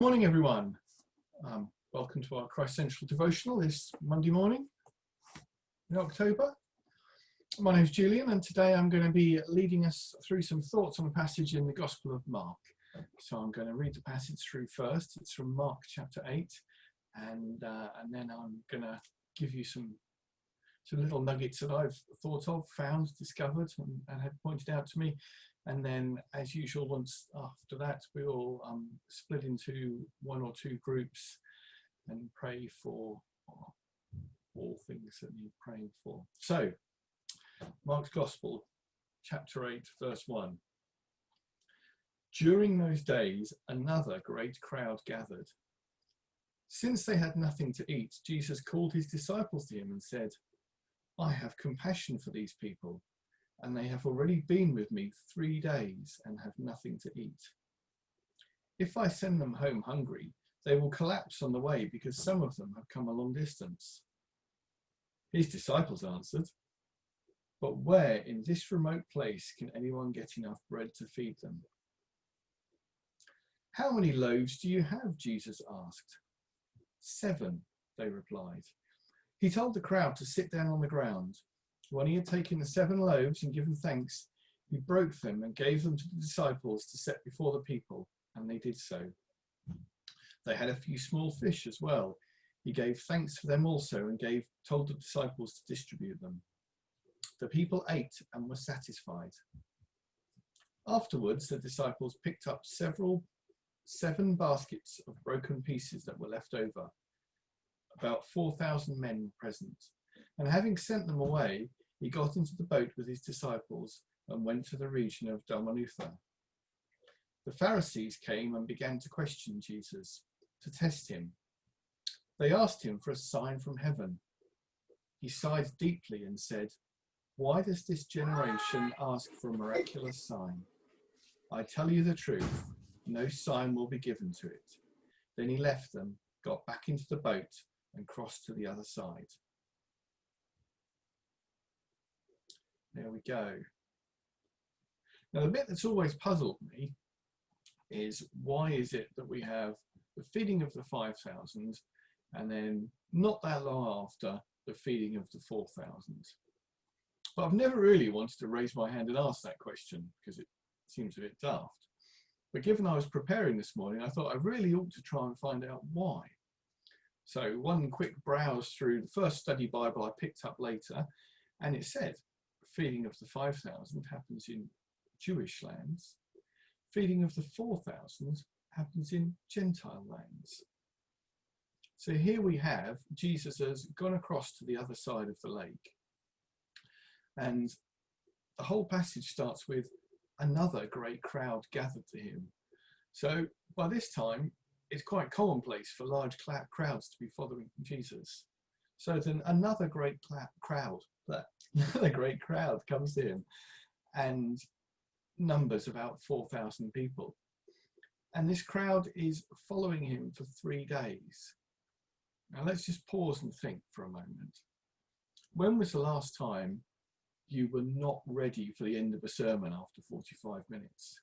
Morning, everyone. Welcome to our Christ Central Devotional this Monday morning in October. My name is Julian, and today I'm going to be leading us through some thoughts on a passage in the Gospel of Mark. So I'm going to read the passage through first. It's from Mark chapter 8, and then I'm going to give you some little nuggets that I've thought of, found, discovered, and have pointed out to me. And then, as usual, once after that, we all split into one or two groups and pray for all things that need praying for. So, Mark's Gospel, chapter 8, verse 1. During those days, another great crowd gathered. Since they had nothing to eat, Jesus called his disciples to him and said, "I have compassion for these people, and they have already been with me 3 days and have nothing to eat. If I send them home hungry, they will collapse on the way because some of them have come a long distance." His disciples answered, "But where in this remote place can anyone get enough bread to feed them?" "How many loaves do you have?" Jesus asked. 7, they replied. He told the crowd to sit down on the ground. When he had taken the 7 loaves and given thanks, he broke them and gave them to the disciples to set before the people, and they did so. They had a few small fish as well. He gave thanks for them also and told the disciples to distribute them. The people ate and were satisfied. Afterwards, the disciples picked up 7 baskets of broken pieces that were left over. About 4,000 men were present. And having sent them away, he got into the boat with his disciples and went to the region of Dalmanutha. The Pharisees came and began to question Jesus, to test him. They asked him for a sign from heaven. He sighed deeply and said, "Why does this generation ask for a miraculous sign? I tell you the truth, no sign will be given to it." Then he left them, got back into the boat, and crossed to the other side. There we go. Now, the bit that's always puzzled me is why is it that we have the feeding of the 5,000 and then not that long after the feeding of the 4,000? But I've never really wanted to raise my hand and ask that question because it seems a bit daft. But given I was preparing this morning, I thought I really ought to try and find out why. So one quick browse through the first study Bible I picked up later, and it said feeding of the 5,000 happens in Jewish lands. Feeding of the 4,000 happens in Gentile lands. So here we have Jesus has gone across to the other side of the lake. And the whole passage starts with another great crowd gathered to him. So by this time, it's quite commonplace for large crowds to be following Jesus. So then another great crowd comes to him and numbers about 4,000 people. And this crowd is following him for 3 days. Now let's just pause and think for a moment. When was the last time you were not ready for the end of a sermon after 45 minutes?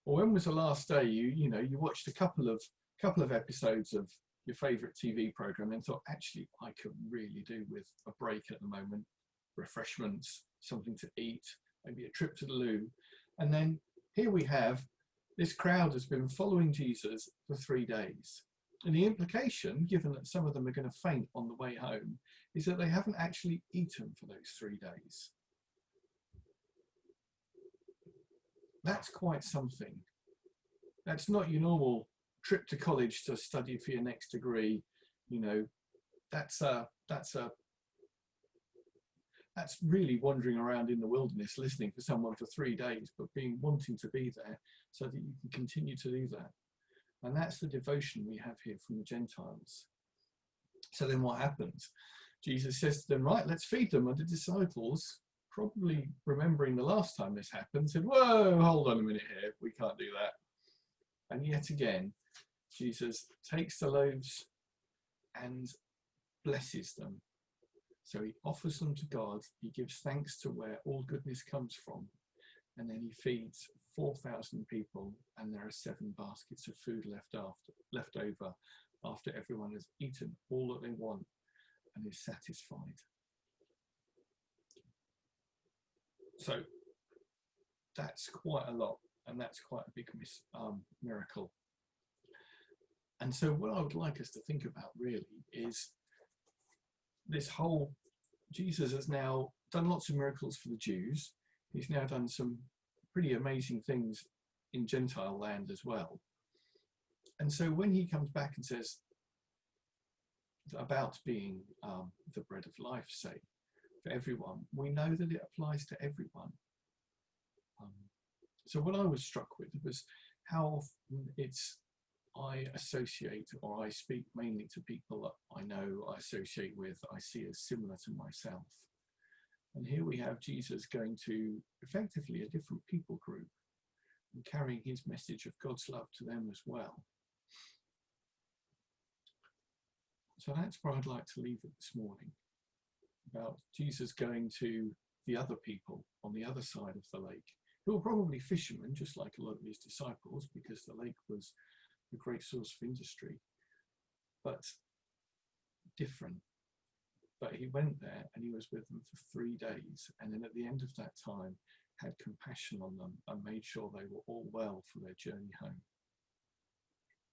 Or when was the last day you watched a couple of episodes of your favourite TV programme and thought, actually, I could really do with a break at the moment, refreshments, something to eat, maybe a trip to the loo. And then here we have this crowd has been following Jesus for 3 days. And the implication, given that some of them are going to faint on the way home, is that they haven't actually eaten for those 3 days. That's quite something. That's not your normal trip to college to study for your next degree. That's really wandering around in the wilderness listening for someone for 3 days, but wanting to be there so that you can continue to do that. And that's the devotion we have here from the Gentiles. So then what happens? Jesus says to them, right, let's feed them. And the disciples, probably remembering the last time this happened, said, whoa, hold on a minute here, we can't do that. And yet again, Jesus takes the loaves and blesses them. So he offers them to God, he gives thanks to where all goodness comes from, and then he feeds 4,000 people, and there are 7 baskets of food left over after everyone has eaten all that they want and is satisfied. So that's quite a lot, and that's quite a big miracle. And so what I would like us to think about really is this whole, Jesus has now done lots of miracles for the Jews. He's now done some pretty amazing things in Gentile land as well. And so when he comes back and says about being the bread of life, say, for everyone, we know that it applies to everyone. So what I was struck with was how often I associate, or I speak mainly to people that I know, I associate with, I see as similar to myself. And here we have Jesus going to effectively a different people group and carrying his message of God's love to them as well. So that's where I'd like to leave it this morning, about Jesus going to the other people on the other side of the lake, who were probably fishermen, just like a lot of his disciples, because the lake was a great source of industry, but different. But he went there and he was with them for 3 days, and then at the end of that time had compassion on them and made sure they were all well for their journey home.